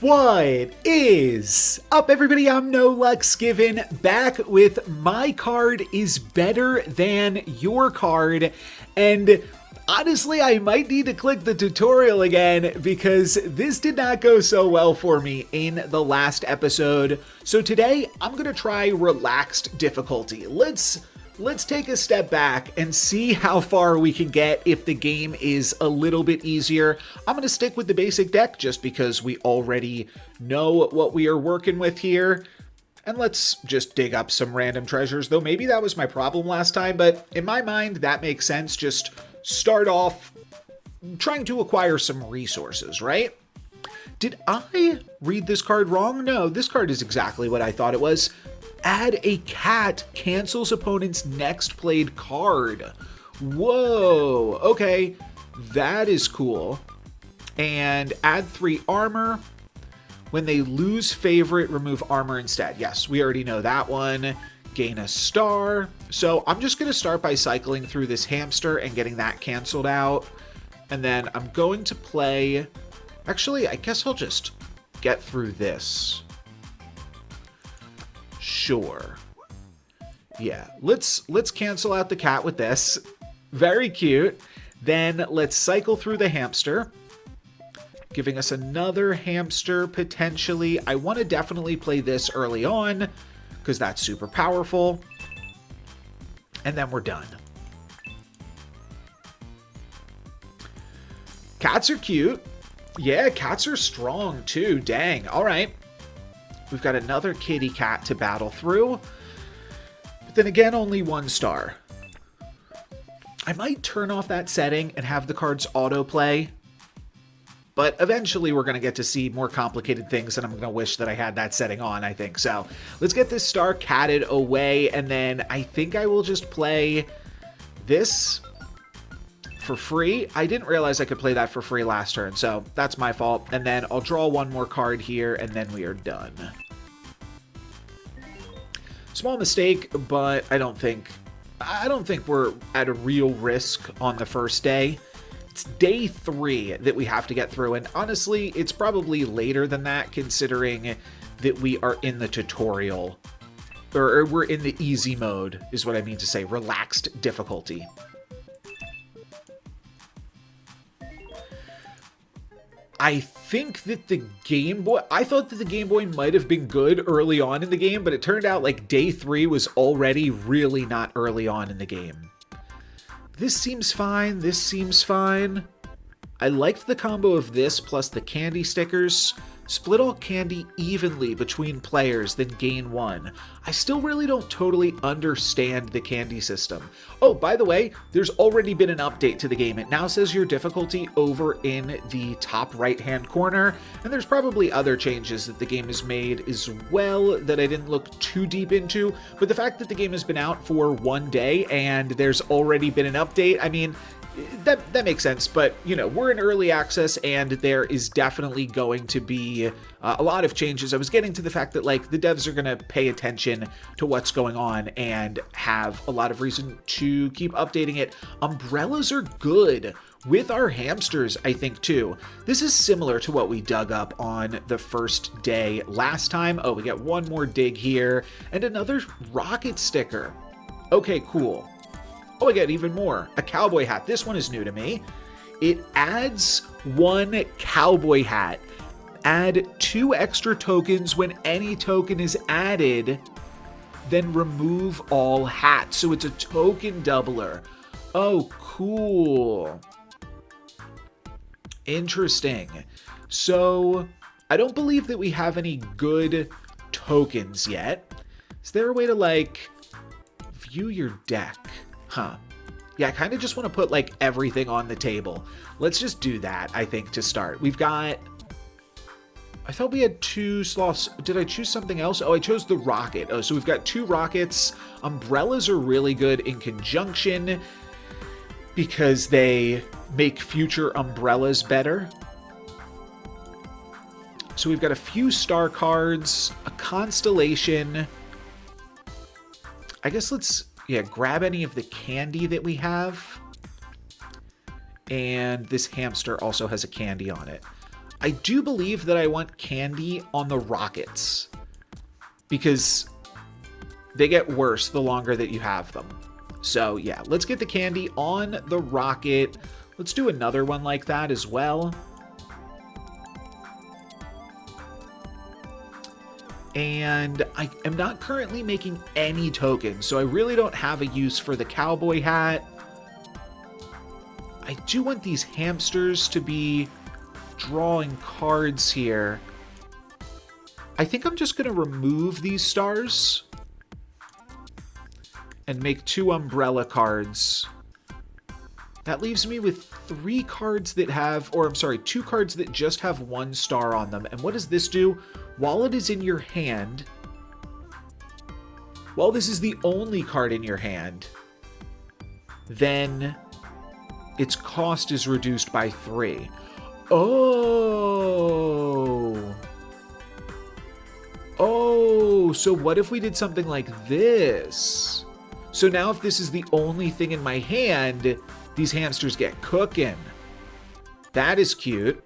What is up, everybody? I'm NoLucksGiven, back with my card is better than your card. And honestly, I might need to click the tutorial again because this did not go so well for me in the last episode. So today, I'm going to try relaxed difficulty. Let's take a step back and see how far we can get if the game is a little bit easier. I'm going to stick with the basic deck just because we already know what we are working with here. And let's just dig up some random treasures, though maybe that was my problem last time, but in my mind, that makes sense. Just start off trying to acquire some resources, right? Did I read this card wrong? No, this card is exactly what I thought it was. Add a cat cancels opponent's next played card. Whoa, okay, that is cool. And add 3 armor. When they lose favorite, remove armor instead. Yes, we already know that one. Gain a star. So I'm just going to start by cycling through this hamster and getting that canceled out. And then I'm going to play... Actually, I guess I'll just get through this. Sure. Yeah, let's cancel out the cat with this. Very cute. Then let's cycle through the hamster, giving us another hamster potentially. I want to definitely play this early on because that's super powerful. And then we're done. Cats are cute. Yeah, cats are strong too. Dang. All right. We've got another kitty cat to battle through. But then again, only 1 star. I might turn off that setting and have the cards autoplay. But eventually we're going to get to see more complicated things, and I'm going to wish that I had that setting on, I think. So let's get this star catted away, and then I think I will just play this for free. I didn't realize I could play that for free last turn, so that's my fault. And then I'll draw 1 more card here, and then we are done. Small mistake, but I don't think we're at a real risk on the first day. It's day 3 that we have to get through, and honestly, it's probably later than that, considering that we are in the tutorial, or we're in the easy mode, is what I mean to say, relaxed difficulty. I think that the Game Boy... I thought that the Game Boy might have been good early on in the game, but it turned out like day 3 was already really not early on in the game. This seems fine. This seems fine. I liked the combo of this plus the candy stickers. Split all candy evenly between players, then gain 1. I still really don't totally understand the candy system. Oh, by the way, there's already been an update to the game. It now says your difficulty over in the top right-hand corner, and there's probably other changes that the game has made as well that I didn't look too deep into, but the fact that the game has been out for 1 day and there's already been an update, I mean, that makes sense, but, you know, we're in early access, and there is definitely going to be a lot of changes. I was getting to the fact that, like, the devs are going to pay attention to what's going on and have a lot of reason to keep updating it. Umbrellas are good with our hamsters, I think, too. This is similar to what we dug up on the first day last time. Oh, we got 1 more dig here, and another rocket sticker. Okay, cool. Oh, I got even more. A cowboy hat. This one is new to me. It adds 1 cowboy hat. Add 2 extra tokens when any token is added. Then remove all hats. So it's a token doubler. Oh, cool. Interesting. So I don't believe that we have any good tokens yet. Is there a way to, like, view your deck? Huh. Yeah, I kind of just want to put, like, everything on the table. Let's just do that, I think, to start. We've got... I thought we had 2 sloths. Did I choose something else? Oh, I chose the rocket. Oh, so we've got 2 rockets. Umbrellas are really good in conjunction because they make future umbrellas better. So we've got a few star cards, a constellation. I guess let's... yeah, grab any of the candy that we have. And this hamster also has a candy on it. I do believe that I want candy on the rockets because they get worse the longer that you have them. So yeah, let's get the candy on the rocket. Let's do another one like that as well. And I am not currently making any tokens, so I really don't have a use for the cowboy hat. I do want these hamsters to be drawing cards here. I think I'm just going to remove these stars and make 2 umbrella cards. That leaves me with 3 cards that have, or I'm sorry, 2 cards that just have 1 star on them. And what does this do? While it is in your hand, while this is the only card in your hand, then its cost is reduced by 3. Oh. Oh, so what if we did something like this? So now if this is the only thing in my hand, these hamsters get cooking. That is cute.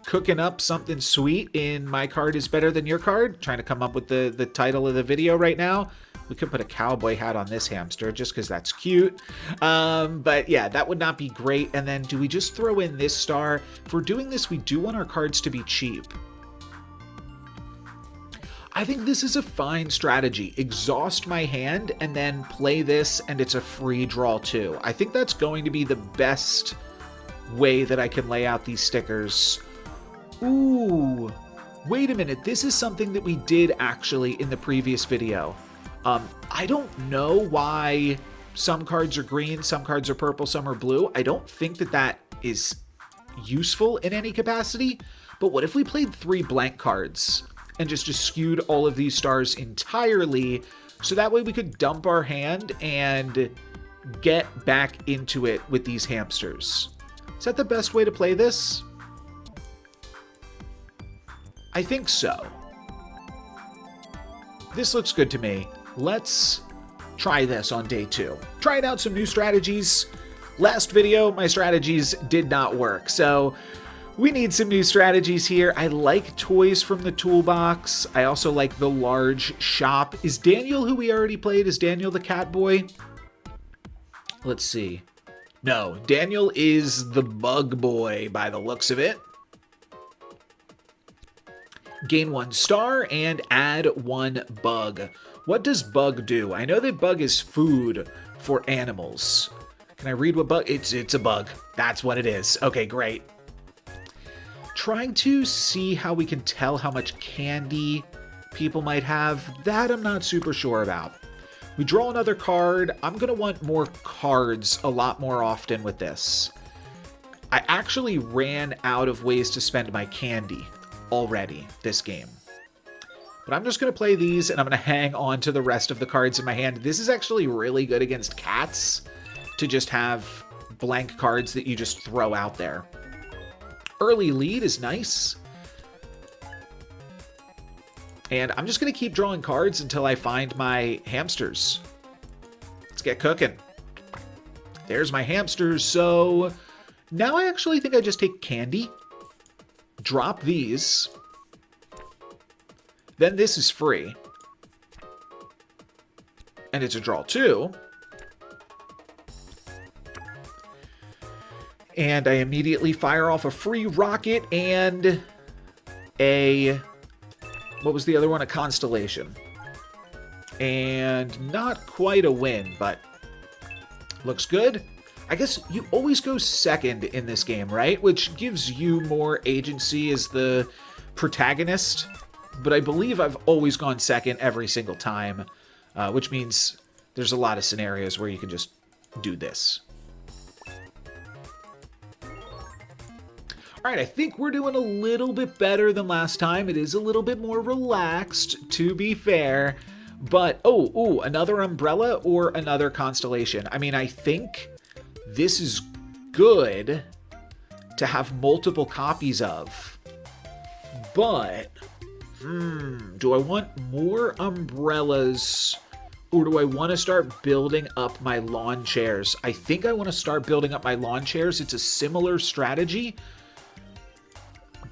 Cooking up something sweet in my card is better than your card. Trying to come up with the title of the video right now. We could put a cowboy hat on this hamster just because that's cute. But yeah, that would not be great. And then do we just throw in this star? If we're doing this, we do want our cards to be cheap. I think this is a fine strategy. Exhaust my hand and then play this and it's a free draw too. I think that's going to be the best way that I can lay out these stickers. Ooh, wait a minute. This is something that we did actually in the previous video. I don't know why some cards are green, some cards are purple, some are blue. I don't think that that is useful in any capacity. But what if we played 3 blank cards and just skewed all of these stars entirely, so that way we could dump our hand and get back into it with these hamsters? Is that the best way to play this? I think so. This looks good to me. Let's try this on day 2. Trying out some new strategies. Last video, my strategies did not work, so we need some new strategies here. I like toys from the toolbox. I also like the large shop. Is Daniel who we already played? Is Daniel the cat boy? Let's see. No, Daniel is the bug boy by the looks of it. Gain 1 star and add 1 bug. What does bug do? I know that bug is food for animals. Can I read what bug? It's a bug. That's what it is. Okay, great. Trying to see how we can tell how much candy people might have. That I'm not super sure about. We draw another card. I'm going to want more cards a lot more often with this. I actually ran out of ways to spend my candy already this game. But I'm just going to play these and I'm going to hang on to the rest of the cards in my hand. This is actually really good against cats to just have blank cards that you just throw out there. Early lead is nice. And I'm just going to keep drawing cards until I find my hamsters. Let's get cooking. There's my hamsters. So now I actually think I just take candy, drop these, then this is free. And it's a draw too. And I immediately fire off a free rocket and a... what was the other one? A constellation. And not quite a win, but looks good. I guess you always go second in this game, right? Which gives you more agency as the protagonist. But I believe I've always gone second every single time, which means there's a lot of scenarios where you can just do this. All right, I think we're doing a little bit better than last time. It is a little bit more relaxed, to be fair. But, oh, another umbrella or another constellation. I mean, I think this is good to have multiple copies of. But, do I want more umbrellas or do I want to start building up my lawn chairs? I think I want to start building up my lawn chairs. It's a similar strategy.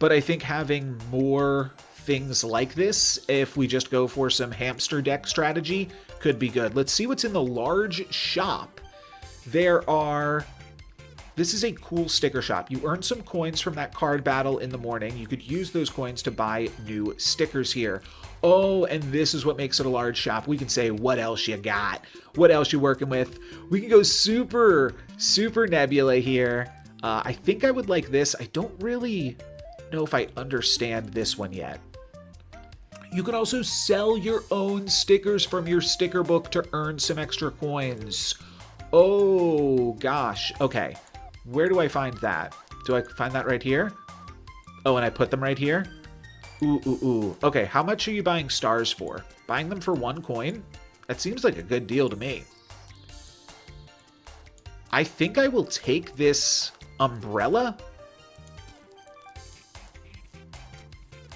but I think having more things like this, if we just go for some hamster deck strategy, could be good. Let's see what's in the large shop. This is a cool sticker shop. You earn some coins from that card battle in the morning. You could use those coins to buy new stickers here. Oh, and this is what makes it a large shop. We can say, what else you got? What else you working with? We can go super Nebula here. I think I would like this. I don't really know if I understand this one yet. You can also sell your own stickers from your sticker book to earn some extra coins. Oh, gosh. Okay. Where do I find that? Do I find that right here? Oh, and I put them right here? Ooh. Okay, how much are you buying stars for? Buying them for 1 coin? That seems like a good deal to me. I think I will take this umbrella.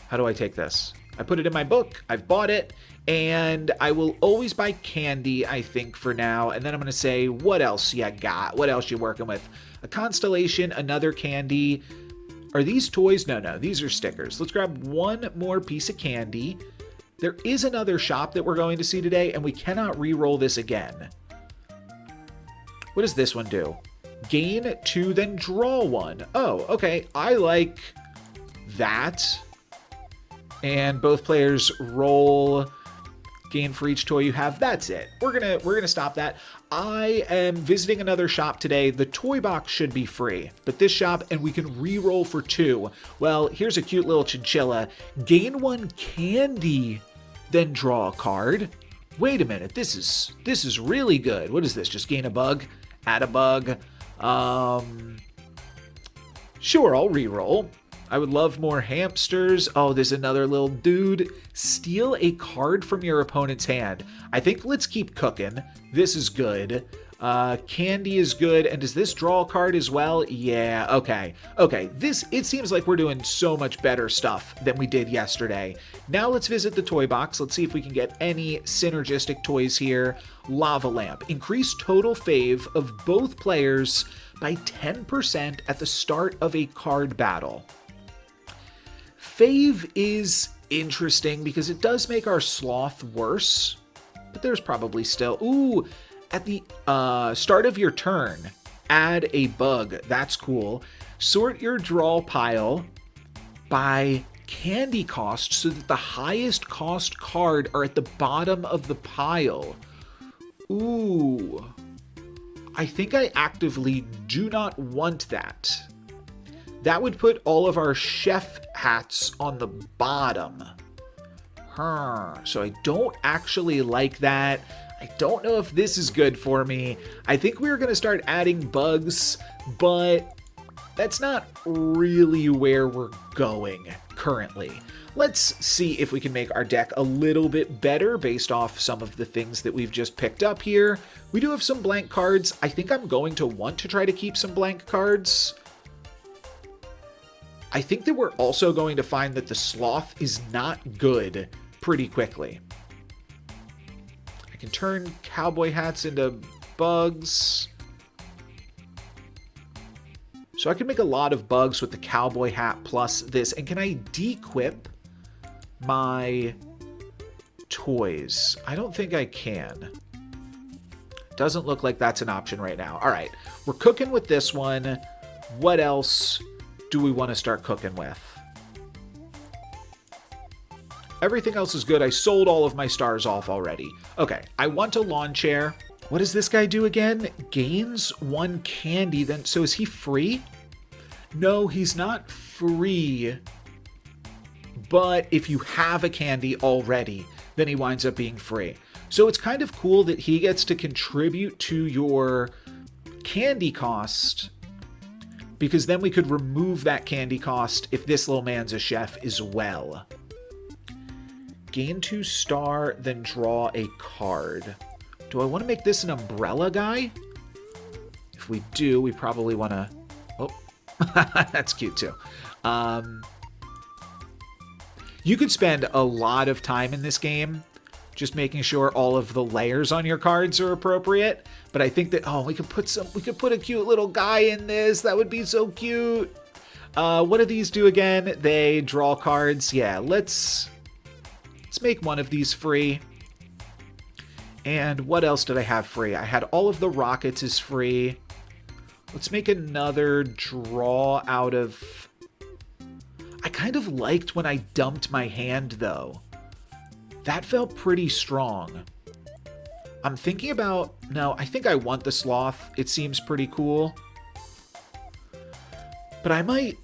How do I take this? I put it in my book. I've bought it. And I will always buy candy, I think, for now. And then I'm going to say, what else you got? What else you working with? A constellation, another candy. Are these toys? No, these are stickers. Let's grab one more piece of candy. There is another shop that we're going to see today, and we cannot re-roll this again. What does this one do? Gain 2, then draw 1. Oh, okay. I like that. And both players roll. Gain for each toy you have. That's it. We're gonna stop that. I am visiting another shop today. The toy box should be free, but this shop, and we can re-roll for 2. Well, here's a cute little chinchilla. Gain 1 candy, then draw a card. Wait a minute. This is really good. What is this? Just gain a bug? Add a bug? Sure, I'll re-roll. I would love more hamsters. Oh, there's another little dude. Steal a card from your opponent's hand. I think let's keep cooking. This is good. Candy is good. And does this draw a card as well? Yeah, okay. Okay, it seems like we're doing so much better stuff than we did yesterday. Now let's visit the toy box. Let's see if we can get any synergistic toys here. Lava lamp. Increase total fave of both players by 10% at the start of a card battle. Fave is interesting because it does make our sloth worse, but there's probably still... Ooh, at the start of your turn, add a bug. That's cool. Sort your draw pile by candy cost so that the highest cost card are at the bottom of the pile. Ooh, I think I actively do not want that. That would put all of our chef hats on the bottom. So I don't actually like that. I don't know if this is good for me. I think we're going to start adding bugs, but that's not really where we're going currently. Let's see if we can make our deck a little bit better based off some of the things that we've just picked up here. We do have some blank cards. I think I'm going to want to try to keep some blank cards. I think that we're also going to find that the sloth is not good pretty quickly. I can turn cowboy hats into bugs. So I can make a lot of bugs with the cowboy hat plus this. And can I de-equip my toys? I don't think I can. Doesn't look like that's an option right now. All right, we're cooking with this one. What else do we want to start cooking with? Everything else is good. I sold all of my stars off already. Okay, I want a lawn chair. What does this guy do again? Gains 1 candy, then. So is he free? No, he's not free. But if you have a candy already, then he winds up being free. So it's kind of cool that he gets to contribute to your candy cost, because then we could remove that candy cost if this little man's a chef as well. Gain 2 star, then draw a card. Do I want to make this an umbrella guy? If we do, we probably want to... Oh, that's cute too. You could spend a lot of time in this game just making sure all of the layers on your cards are appropriate. But I think that, oh, we could put a cute little guy in this. That would be so cute. What do these do again? They draw cards. Yeah, let's make one of these free. And what else did I have free? I had all of the rockets as free. Let's make another draw out of... I kind of liked when I dumped my hand, though. That felt pretty strong. I'm thinking about... No, I think I want the sloth. It seems pretty cool. But I might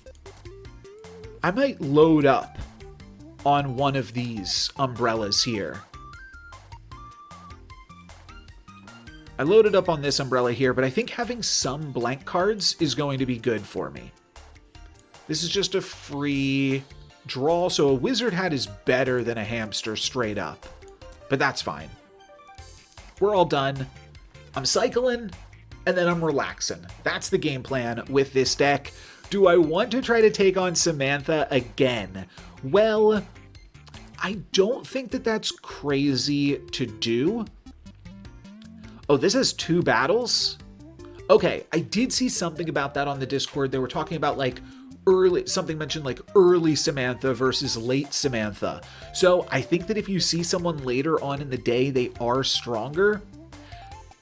load up on one of these umbrellas here. I loaded up on this umbrella here, but I think having some blank cards is going to be good for me. This is just a free draw, so a wizard hat is better than a hamster straight up. But that's fine. We're all done. I'm cycling, and then I'm relaxing. That's the game plan with this deck. Do I want to try to take on Samantha again? Well, I don't think that that's crazy to do. Oh, this has 2 battles? Okay, I did see something about that on the Discord. They were talking about like something mentioned like early Samantha versus late Samantha. So I think that if you see someone later on in the day, they are stronger.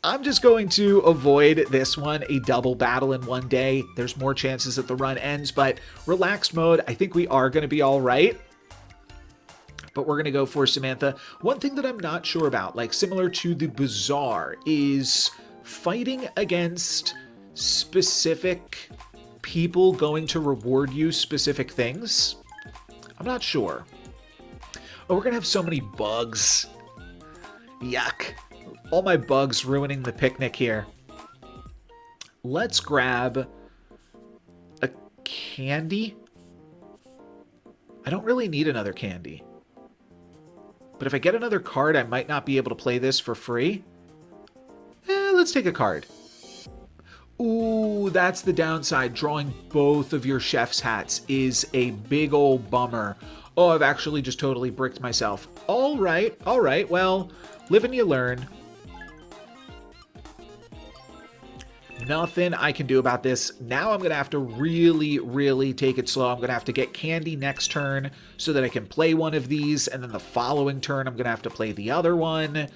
I'm just going to avoid this one, a double battle in one day. There's more chances that the run ends, but relaxed mode, I think we are going to be all right. But we're going to go for Samantha. One thing that I'm not sure about, like similar to the Bazaar, is fighting against specific people going to reward you specific things. I'm not sure. Oh, we're going to have so many bugs. Yuck. All my bugs ruining the picnic here. Let's grab a candy. I don't really need another candy. But if I get another card, I might not be able to play this for free. Let's take a card. Ooh, that's the downside. Drawing both of your chef's hats is a big old bummer. Oh, I've actually just totally bricked myself. All right. Well, live and you learn. Nothing I can do about this. Now I'm going to have to really, really take it slow. I'm going to have to get candy next turn so that I can play one of these. And then the following turn, I'm going to have to play the other one.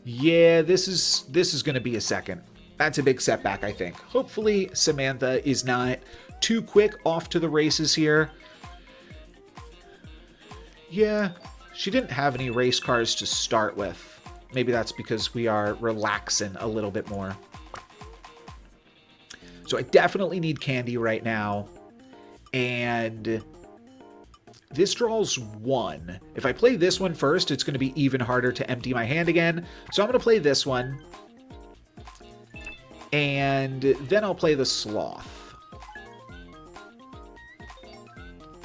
Yeah, this is going to be a second. That's a big setback, I think. Hopefully Samantha is not too quick off to the races here. Yeah, she didn't have any race cars to start with. Maybe that's because we are relaxing a little bit more. So I definitely need candy right now. And this draws 1. If I play this one first, it's going to be even harder to empty my hand again. So I'm going to play this one. And then I'll play the sloth.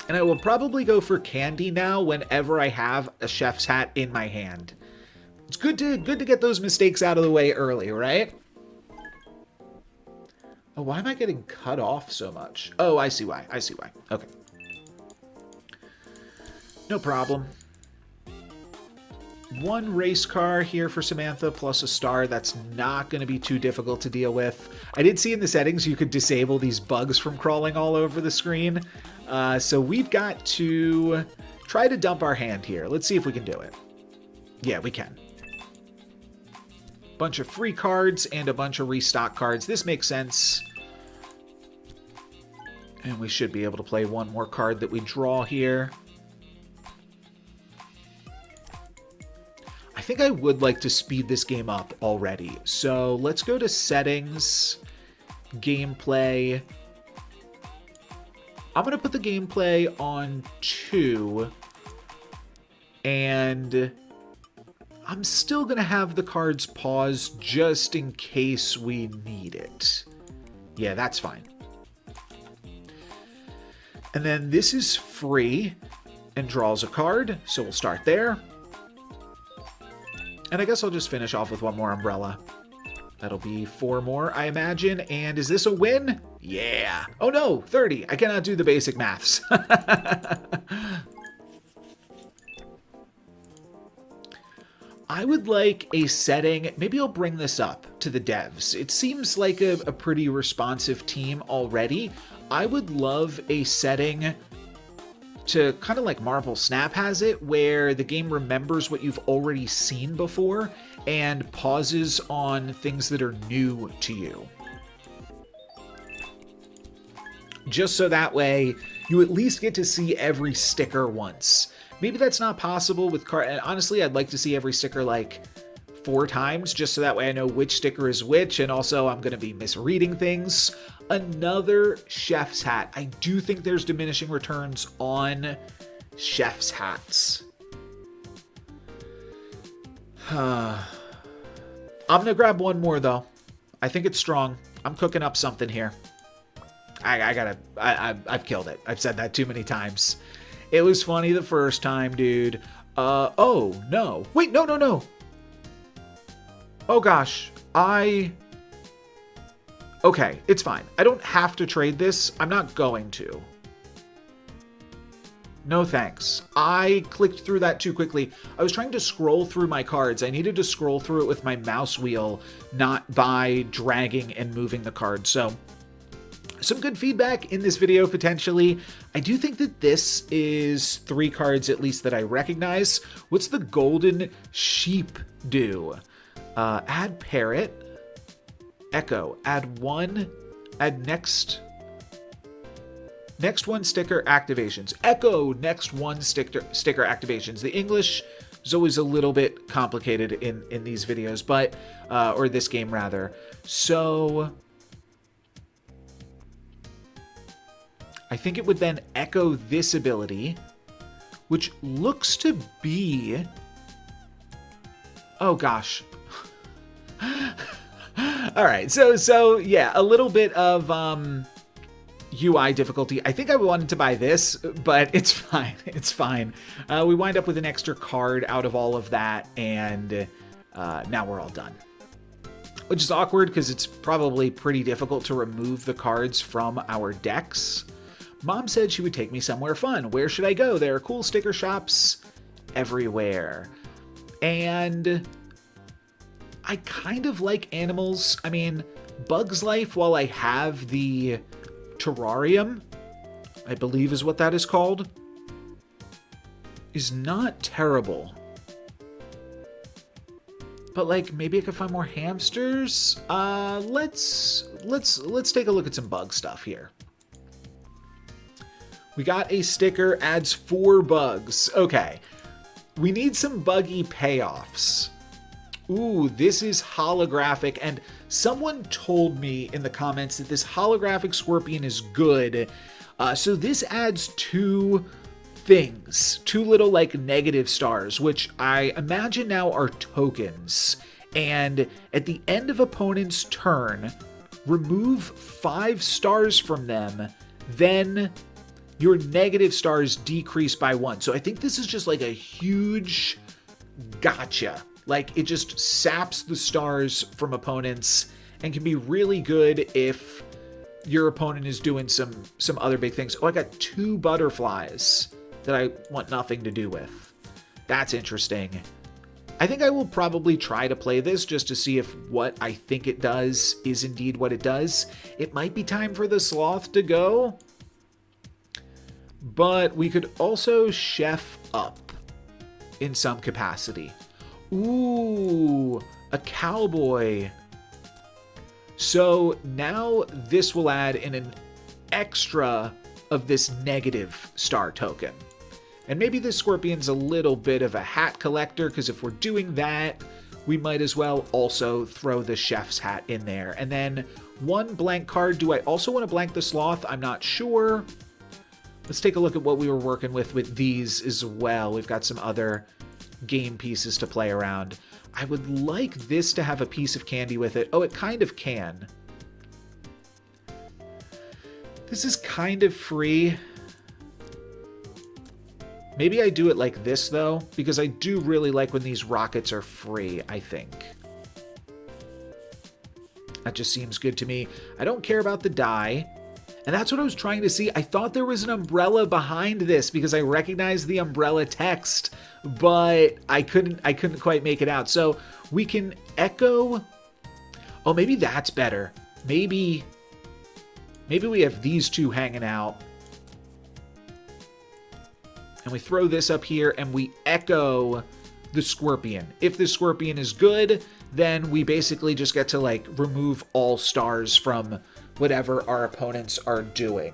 And I will probably go for candy now whenever I have a chef's hat in my hand. It's good to get those mistakes out of the way early, right? Oh, why am I getting cut off so much? Oh, I see why. Okay. No problem. 1 race car here for Samantha plus a star. That's not going to be too difficult to deal with. I did see in the settings you could disable these bugs from crawling all over the screen. So we've got to try to dump our hand here. Let's see if we can do it. Yeah, we can. Bunch of free cards and a bunch of restock cards. This makes sense. And we should be able to play one more card that we draw here. I think I would like to speed this game up already. So let's go to settings, gameplay. I'm going to put the gameplay on 2. And I'm still going to have the cards pause just in case we need it. Yeah, that's fine. And then this is free and draws a card, so we'll start there. And I guess I'll just finish off with one more umbrella. That'll be 4 more, I imagine. And is this a win? Yeah. Oh no, 30. I cannot do the basic maths. I would like a setting, maybe I'll bring this up to the devs. It seems like a pretty responsive team already. I would love a setting to kind of like Marvel Snap has it, where the game remembers what you've already seen before and pauses on things that are new to you. Just so that way you at least get to see every sticker once. Maybe that's not possible with and honestly, I'd like to see every sticker like 4 times, just so that way I know which sticker is which, and also I'm going to be misreading things. Another chef's hat. I do think there's diminishing returns on chef's hats. I'm going to grab one more, though. I think it's strong. I'm cooking up something here. I've killed it. I've said that too many times. It was funny the first time, dude. Oh, no. Wait, no. Oh gosh, okay, it's fine. I don't have to trade this. I'm not going to. No thanks. I clicked through that too quickly. I was trying to scroll through my cards. I needed to scroll through it with my mouse wheel, not by dragging and moving the card. So, some good feedback in this video, potentially. I do think that this is 3 cards, at least, that I recognize. What's the golden sheep do? Add parrot, echo, add 1, add next 1 sticker activations. Echo, next 1 sticker activations. The English is always a little bit complicated in these videos, but, or this game rather. So, I think it would then echo this ability, which looks to be, oh gosh. All right, so yeah, a little bit of UI difficulty. I think I wanted to buy this, but it's fine. It's fine. We wind up with an extra card out of all of that, and now we're all done. Which is awkward because it's probably pretty difficult to remove the cards from our decks. Mom said she would take me somewhere fun. Where should I go? There are cool sticker shops everywhere. And I kind of like animals. I mean, Bug's Life, while I have the terrarium, I believe is what that is called, is not terrible. But like, maybe I could find more hamsters. Let's take a look at some bug stuff here. We got a sticker, adds 4 bugs. Okay, we need some buggy payoffs. Ooh, this is holographic, and someone told me in the comments that this holographic scorpion is good. So this adds 2 things, 2 little like negative stars, which I imagine now are tokens. And at the end of opponent's turn, remove 5 stars from them, then your negative stars decrease by 1. So I think this is just like a huge gotcha. Like, it just saps the stars from opponents and can be really good if your opponent is doing some other big things. Oh, I got 2 butterflies that I want nothing to do with. That's interesting. I think I will probably try to play this just to see if what I think it does is indeed what it does. It might be time for the sloth to go, but we could also chef up in some capacity. Ooh, a cowboy. So now this will add in an extra of this negative star token. And maybe this scorpion's a little bit of a hat collector, because if we're doing that, we might as well also throw the chef's hat in there. And then 1 blank card. Do I also want to blank the sloth? I'm not sure. Let's take a look at what we were working with these as well. We've got some other game pieces to play around. I would like this to have a piece of candy with it. Oh, it kind of can. This is kind of free. Maybe I do it like this, though, because I do really like when these rockets are free, I think. That just seems good to me. I don't care about the die. And that's what I was trying to see. I thought there was an umbrella behind this because I recognized the umbrella text, but I couldn't quite make it out. So we can echo. Oh, maybe that's better. Maybe Maybe we have these two hanging out. And we throw this up here and we echo the Scorpion. If the Scorpion is good, then we basically just get to like remove all stars from whatever our opponents are doing.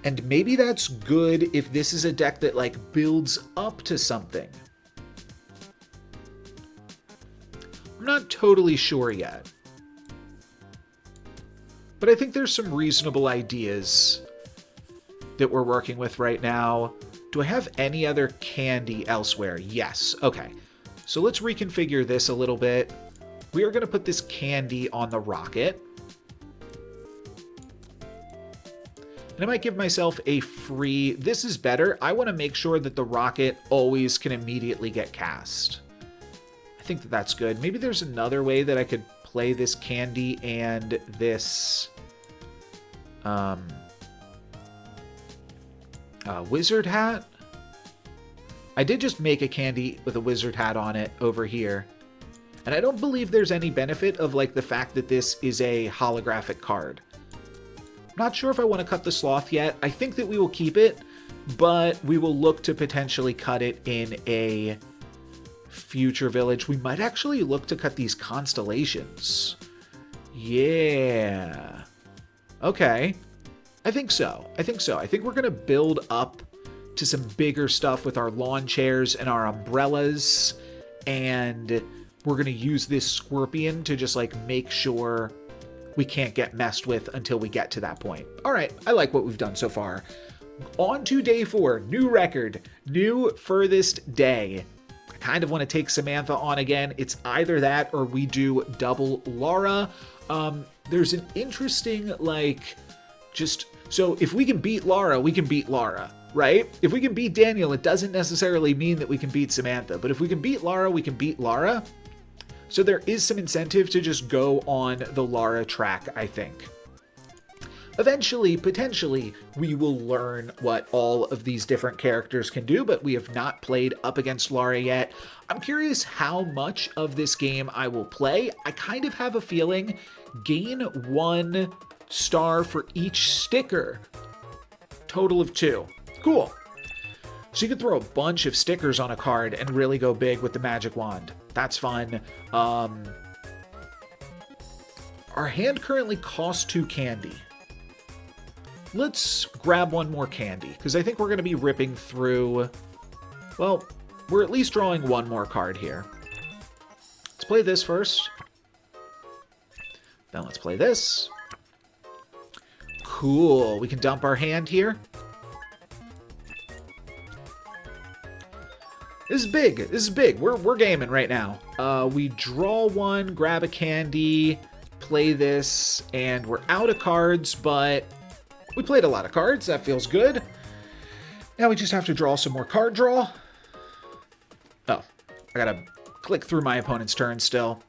And maybe that's good if this is a deck that like builds up to something. I'm not totally sure yet. But I think there's some reasonable ideas that we're working with right now. Do I have any other candy elsewhere? Yes. Okay. So let's reconfigure this a little bit. We are going to put this candy on the rocket. And I might give myself a free... This is better. I want to make sure that the rocket always can immediately get cast. I think that that's good. Maybe there's another way that I could play this candy and this... wizard hat. I did just make a candy with a wizard hat on it over here. And I don't believe there's any benefit of like the fact that this is a holographic card. Not sure if I want to cut the sloth yet. I think that we will keep it, but we will look to potentially cut it in a future village. We might actually look to cut these constellations. Yeah. Okay. I think so. I think we're going to build up to some bigger stuff with our lawn chairs and our umbrellas. And we're going to use this Scorpion to just like make sure we can't get messed with until we get to that point. All right. I like what we've done so far. On to day 4. New record. New furthest day. I kind of want to take Samantha on again. It's either that or we do double Lara. There's an interesting like... So if we can beat Lara, we can beat Lara, right? If we can beat Daniel, it doesn't necessarily mean that we can beat Samantha. But if we can beat Lara, we can beat Lara. So there is some incentive to just go on the Lara track, I think. Eventually, potentially, we will learn what all of these different characters can do, but we have not played up against Lara yet. I'm curious how much of this game I will play. I kind of have a feeling gain 1 star for each sticker. Total of 2. Cool. So you can throw a bunch of stickers on a card and really go big with the magic wand. That's fun. Our hand currently costs 2 candy. Let's grab 1 more candy, because I think we're going to be ripping through... Well, we're at least drawing 1 more card here. Let's play this first. Then let's play this. Cool. We can dump our hand here. This is big. This is big. We're gaming right now. We draw 1, grab a candy, play this, and we're out of cards, but we played a lot of cards. That feels good. Now we just have to draw some more card draw. Oh, I gotta click through my opponent's turn still.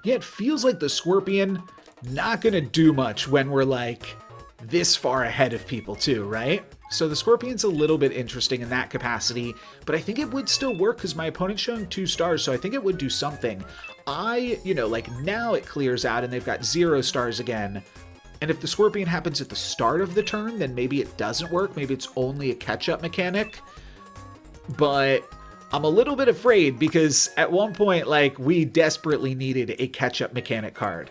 Yeah, it feels like the Scorpion not gonna do much when we're like this far ahead of people too, right? So the Scorpion's a little bit interesting in that capacity, but I think it would still work because my opponent's showing 2 stars, so I think it would do something. Like now it clears out and they've got 0 stars again. And if the Scorpion happens at the start of the turn, then maybe it doesn't work. Maybe it's only a catch-up mechanic. But I'm a little bit afraid because at one point, like, we desperately needed a catch-up mechanic card.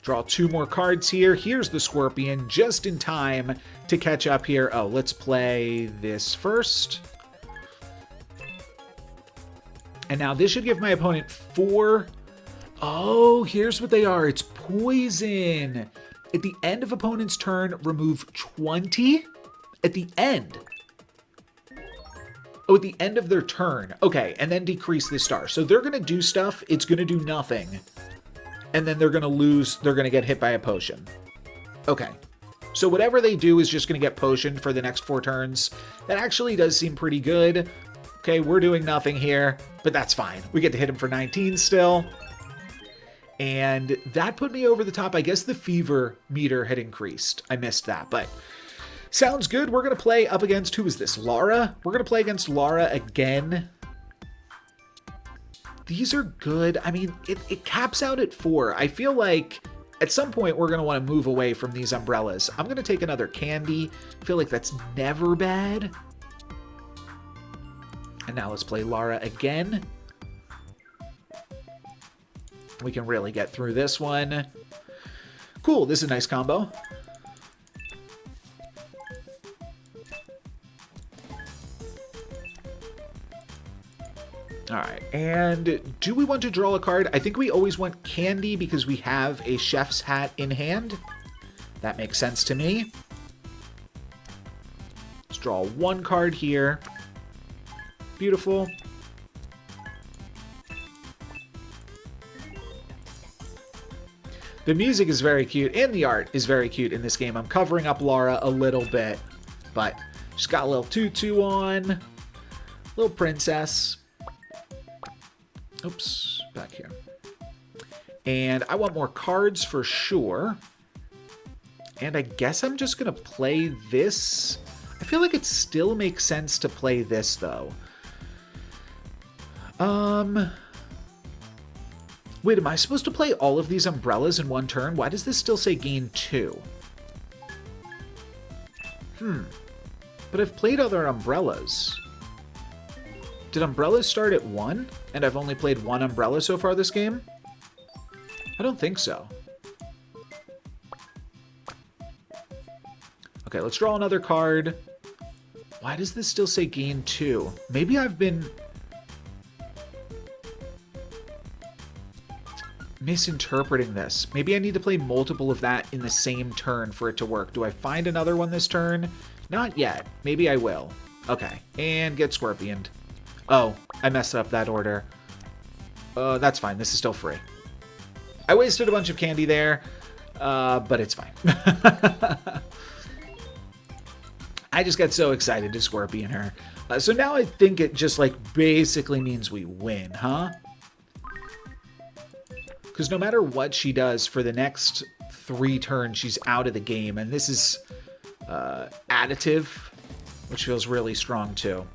Draw 2 more cards here. Here's the Scorpion just in time to catch up here. Oh, let's play this first. And now this should give my opponent 4. Oh, here's what they are. It's poison. At the end of opponent's turn, remove 20. At the end. Oh, at the end of their turn. Okay, and then decrease the star. So they're going to do stuff. It's going to do nothing. And then they're going to lose. They're going to get hit by a potion. Okay. So whatever they do is just going to get potioned for the next 4 turns. That actually does seem pretty good. Okay, we're doing nothing here, but that's fine. We get to hit him for 19 still. And that put me over the top. I guess the fever meter had increased. I missed that, but Sounds good. We're going to play up against, who is this, Lara? We're going to play against Lara again. These are good. I mean, it caps out at 4. I feel like at some point we're going to want to move away from these umbrellas. I'm going to take another candy. I feel like that's never bad. And now let's play Lara again. We can really get through this one. Cool, this is a nice combo. All right, and do we want to draw a card? I think we always want candy because we have a chef's hat in hand. That makes sense to me. Let's draw one card here. Beautiful. The music is very cute, and the art is very cute in this game. I'm covering up Lara a little bit, but she's got a little tutu on. Little princess. Oops, back here. And I want more cards for sure. And I guess I'm just going to play this. I feel like it still makes sense to play this, though. Wait, am I supposed to play all of these umbrellas in one turn? Why does this still say gain 2? But I've played other umbrellas. Did umbrellas start at 1? And I've only played 1 umbrella so far this game? I don't think so. Okay, let's draw another card. Why does this still say gain 2? Maybe I've been misinterpreting this. Maybe I need to play multiple of that in the same turn for it to work. Do I find another one this turn? Not yet. Maybe I will. Okay, and get Scorpioned. Oh, I messed up that order. That's fine. This is still free. I wasted a bunch of candy there, but it's fine. I just got so excited to Scorpion her. So now I think it just like basically means we win, huh? Because no matter what she does for the next 3 turns, she's out of the game. And this is additive, which feels really strong too.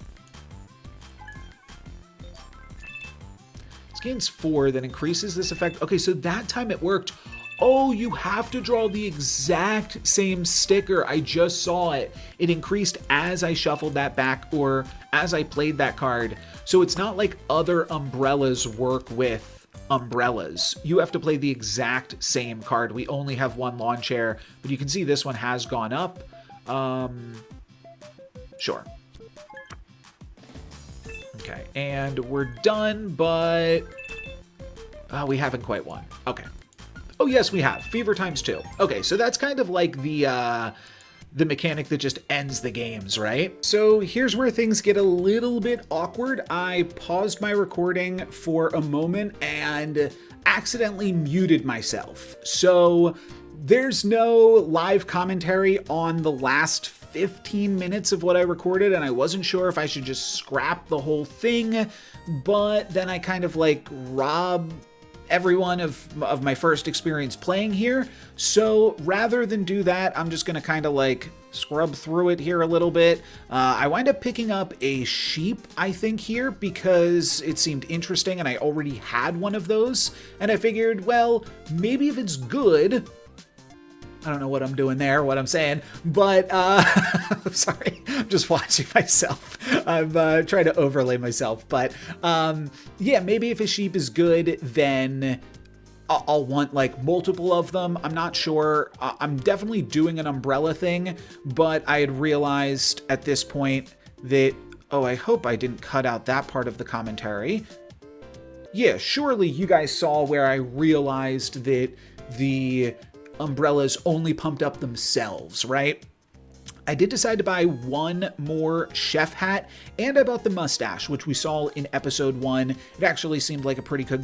This gains 4, then increases this effect. Okay, so that time it worked. Oh, you have to draw the exact same sticker. I just saw it. It increased as I shuffled that back or as I played that card. So it's not like other umbrellas work with umbrellas. You have to play the exact same card. We only have 1 lawn chair, but you can see this one has gone up. Sure. Okay, and we're done, but we haven't quite won. Okay. Oh, yes, we have. Fever times 2. Okay, so that's kind of like the mechanic that just ends the games, right? So here's where things get a little bit awkward. I paused my recording for a moment and accidentally muted myself. So there's no live commentary on the last 15 minutes of what I recorded, and I wasn't sure if I should just scrap the whole thing, but then I kind of like rob everyone of my first experience playing here. So rather than do that, I'm just gonna kind of like scrub through it here a little bit. I wind up picking up a sheep, I think, here because it seemed interesting and I already had one of those. And I figured, well, maybe if it's good, I don't know what I'm doing there, what I'm saying, but I'm sorry, I'm just watching myself. I'm trying to overlay myself, but yeah, maybe if a sheep is good, then I'll want like multiple of them. I'm not sure. I'm definitely doing an umbrella thing, but I had realized at this point that, oh, I hope I didn't cut out that part of the commentary. Yeah, surely you guys saw where I realized that the umbrellas only pumped up themselves, right? I did decide to buy 1 more chef hat, and I bought the mustache, which we saw in episode 1. It actually seemed like a pretty good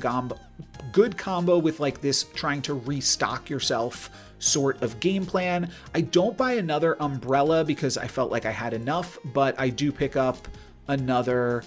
combo with like this trying to restock yourself sort of game plan. I don't buy another umbrella because I felt like I had enough, but I do pick up another.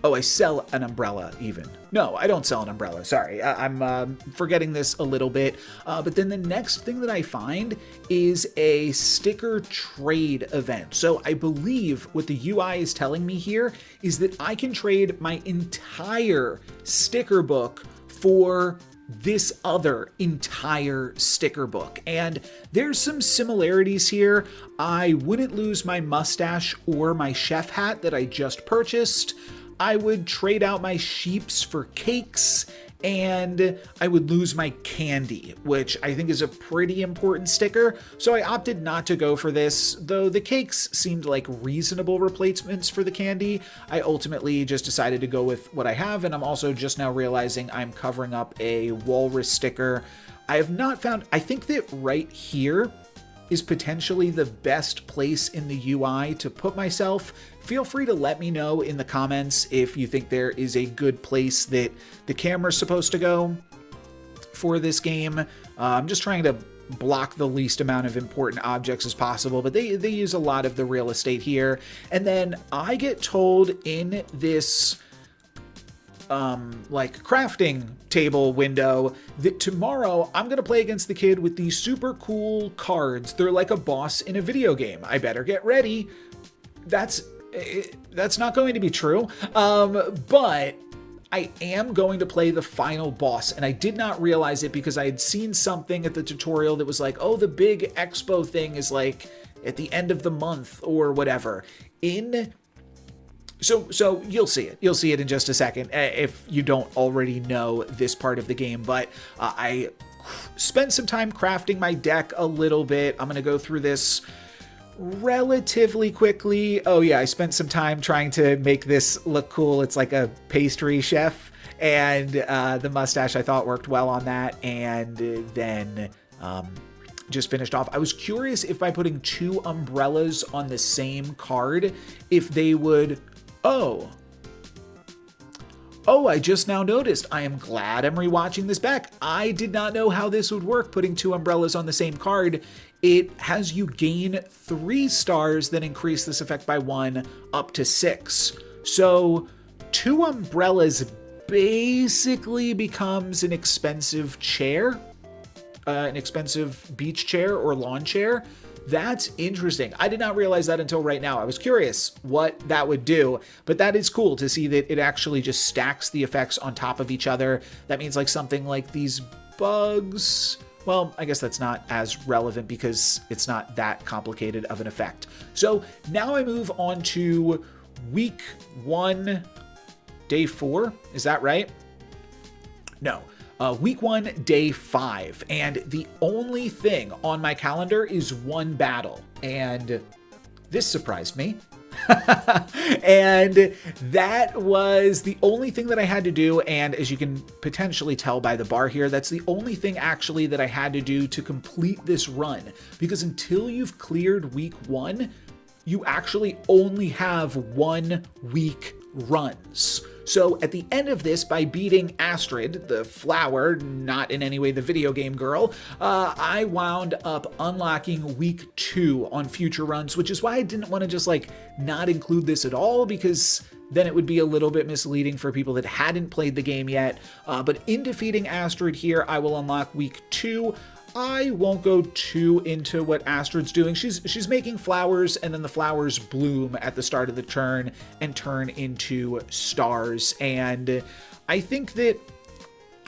Oh, I sell an umbrella even. No, I don't sell an umbrella. Sorry, I'm forgetting this a little bit. But then the next thing that I find is a sticker trade event. So I believe what the UI is telling me here is that I can trade my entire sticker book for this other entire sticker book. And there's some similarities here. I wouldn't lose my mustache or my chef hat that I just purchased. I would trade out my sheeps for cakes, and I would lose my candy, which I think is a pretty important sticker. So I opted not to go for this, though the cakes seemed like reasonable replacements for the candy. I ultimately just decided to go with what I have, and I'm also just now realizing I'm covering up a walrus sticker. I have not found, I think that right here is potentially the best place in the UI to put myself. Feel free to let me know in the comments if you think there is a good place that the camera's supposed to go for this game. I'm just trying to block the least amount of important objects as possible, but they use a lot of the real estate here. And then I get told in this like crafting table window that tomorrow I'm gonna play against the kid with these super cool cards. They're like a boss in a video game. I better get ready. That's not going to be true. But I am going to play the final boss, and I did not realize it because I had seen something at the tutorial that was like, oh, the big expo thing is like at the end of the month or whatever. So you'll see it. You'll see it in just a second if you don't already know this part of the game. But I spent some time crafting my deck a little bit. I'm going to go through this relatively quickly. Oh yeah, I spent some time trying to make this look cool. It's like a pastry chef, and the mustache I thought worked well on that. And then just finished off. I was curious if by putting two umbrellas on the same card, if they would... Oh, I just now noticed. I am glad I'm rewatching this back. I did not know how this would work, putting two umbrellas on the same card. It has you gain 3 stars, then increase this effect by 1 up to 6. So 2 umbrellas basically becomes an expensive chair, an expensive beach chair or lawn chair. That's interesting. I did not realize that until right now. I was curious what that would do, but that is cool to see that it actually just stacks the effects on top of each other. That means like something like these bugs. Well, I guess that's not as relevant because it's not that complicated of an effect. So now I move on to week 1, day 4. Is that right? No. Week 1, day 5, and the only thing on my calendar is 1 battle, and this surprised me. And that was the only thing that I had to do, and as you can potentially tell by the bar here, that's the only thing actually that I had to do to complete this run, because until you've cleared week 1, you actually only have 1 week runs. So at the end of this, by beating Astrid, the flower, not in any way the video game girl, I wound up unlocking week 2 on future runs, which is why I didn't want to just like not include this at all, because then it would be a little bit misleading for people that hadn't played the game yet. But in defeating Astrid here, I will unlock week 2. I won't go too into what Astrid's doing. She's making flowers, and then the flowers bloom at the start of the turn and turn into stars. And I think that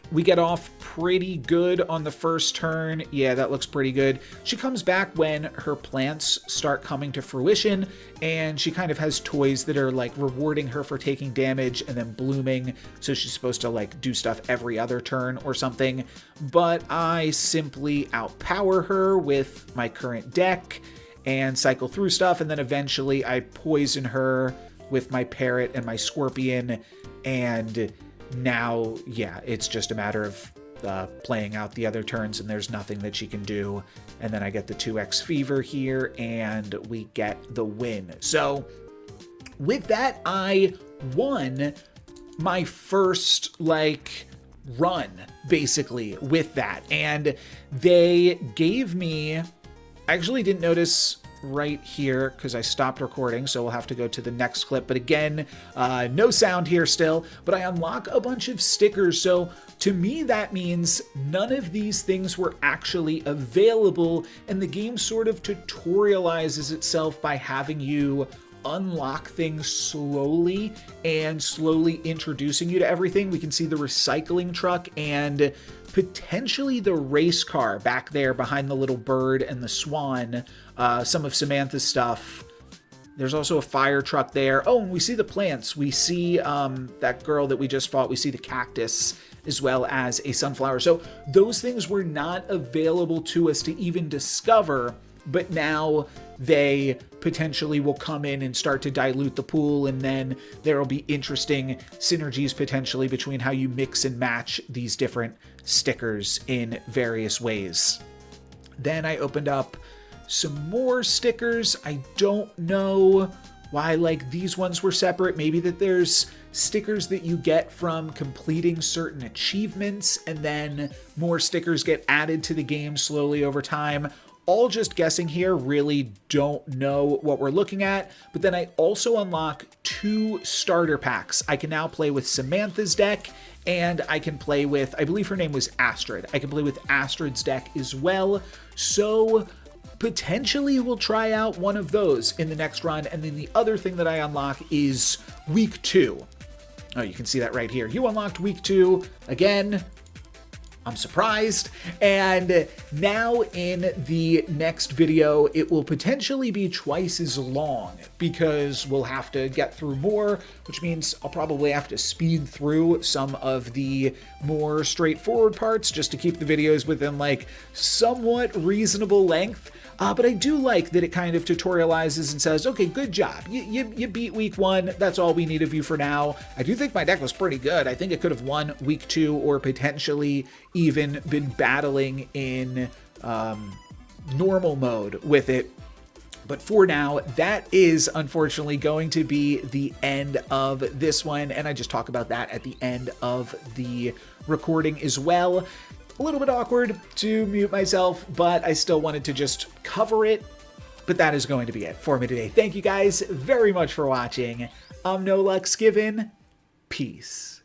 we get off pretty good on the first turn. Yeah, that looks pretty good. She comes back when her plants start coming to fruition, and she kind of has toys that are like rewarding her for taking damage and then blooming. So she's supposed to like do stuff every other turn or something. But I simply outpower her with my current deck and cycle through stuff. And then eventually I poison her with my parrot and my scorpion, and now, yeah, it's just a matter of playing out the other turns, and there's nothing that she can do. And then I get the 2x fever here, and we get the win. So with that, I won my first, run, basically, with that. And they gave me... I actually didn't notice right here because I stopped recording, so we'll have to go to the next clip. But again, no sound here still, but I unlock a bunch of stickers. So to me, that means none of these things were actually available, and the game sort of tutorializes itself by having you unlock things slowly and slowly introducing you to everything. We can see the recycling truck and potentially the race car back there behind the little bird and the swan, some of Samantha's stuff. There's also a fire truck there. Oh, and we see the plants. We see that girl that we just fought. We see the cactus as well as a sunflower. So those things were not available to us to even discover, but now they potentially will come in and start to dilute the pool, and then there will be interesting synergies potentially between how you mix and match these different stickers in various ways. Then I opened up some more stickers. I don't know why like these ones were separate. Maybe that there's stickers that you get from completing certain achievements, and then more stickers get added to the game slowly over time. All just guessing here, really don't know what we're looking at. But then I also unlock 2 starter packs. I can now play with Samantha's deck, and I can play with, I believe her name was Astrid. I can play with Astrid's deck as well. So potentially we'll try out one of those in the next run. And then the other thing that I unlock is week 2. Oh, you can see that right here. You unlocked week 2. Again, I'm surprised. And now in the next video, it will potentially be twice as long because we'll have to get through more, which means I'll probably have to speed through some of the more straightforward parts just to keep the videos within like somewhat reasonable length. But I do like that it kind of tutorializes and says, okay, good job. You beat week 1. That's all we need of you for now. I do think my deck was pretty good. I think it could have won week 2 or potentially even been battling in normal mode with it. But for now, that is unfortunately going to be the end of this one. And I just talk about that at the end of the recording as well. A little bit awkward to mute myself, but I still wanted to just cover it. But that is going to be it for me today. Thank you guys very much for watching. I'm NoLucksGiven. Peace.